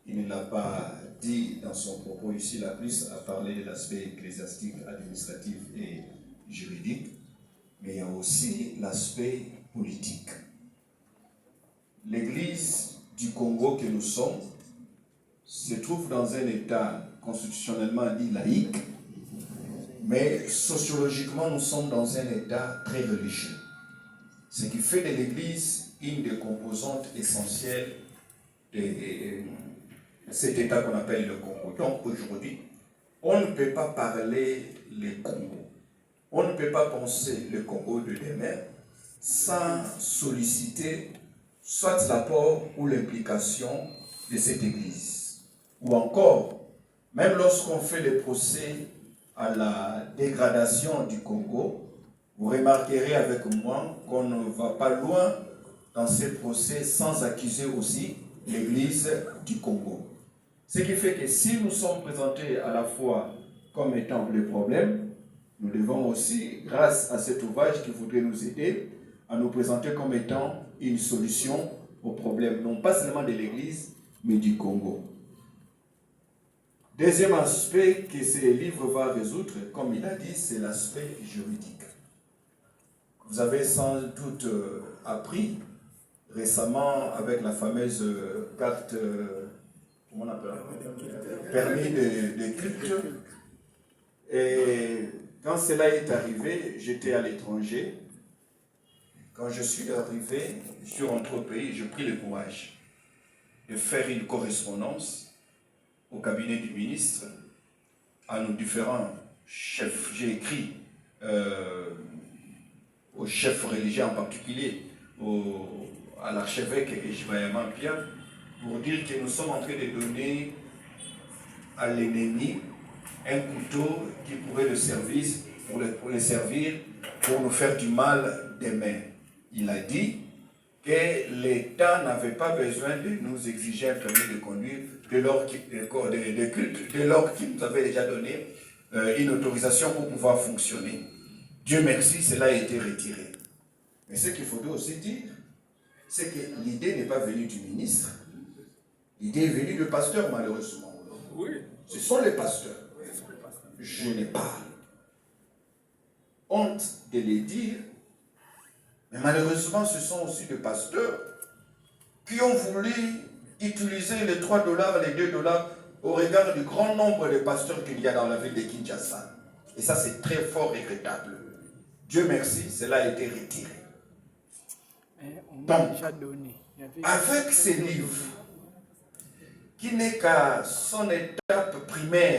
il ne l'a pas dit dans son propos ici, il a plus à parler de l'aspect ecclésiastique, administratif et juridique, mais il y a aussi l'aspect politique. L'Église du Congo que nous sommes se trouve dans un état constitutionnellement dit laïque, mais sociologiquement nous sommes dans un état très religieux. Ce qui fait de l'Église une des composantes essentielles de cet état qu'on appelle le Congo. Donc aujourd'hui, on ne peut pas parler le Congo, on ne peut pas penser le Congo de demain sans solliciter soit l'apport ou l'implication de cette Église. Ou encore, même lorsqu'on fait le procès à la dégradation du Congo, vous remarquerez avec moi qu'on ne va pas loin dans ces procès sans accuser aussi l'Église du Congo. Ce qui fait que si nous sommes présentés à la fois comme étant le problème, nous devons aussi, grâce à cet ouvrage qui voudrait nous aider, à nous présenter comme étant une solution au problème, non pas seulement de l'Église, mais du Congo. Deuxième aspect que ce livre va résoudre, comme il a dit, c'est l'aspect juridique. Vous avez sans doute appris récemment avec la fameuse carte, comment on appelle, permis de culte. Et quand cela est arrivé, j'étais à l'étranger. Quand je suis arrivé, je suis rentré au pays, j'ai pris le courage de faire une correspondance au cabinet du ministre, à nos différents chefs. J'ai écrit aux chefs religieux en particulier, à l'archevêque Ejmayaman Pierre, pour dire que nous sommes en train de donner à l'ennemi un couteau qui pourrait le servir pour nous faire du mal demain. Il a dit que l'État n'avait pas besoin de nous exiger un permis de conduire dès lors qu'il nous avait déjà donné une autorisation pour pouvoir fonctionner. Dieu merci, cela a été retiré. Mais ce qu'il faudrait aussi dire, c'est que l'idée n'est pas venue du ministre, l'idée est venue du pasteur malheureusement. Oui. Ce sont les pasteurs. Je n'ai pas honte de les dire, mais malheureusement, ce sont aussi des pasteurs qui ont voulu utiliser les 3 $, les 2 $ au regard du grand nombre de pasteurs qu'il y a dans la ville de Kinshasa. Et ça, c'est très fort regrettable. Dieu merci, cela a été retiré. Donc, avec ces livres, qui n'est qu'à son étape primaire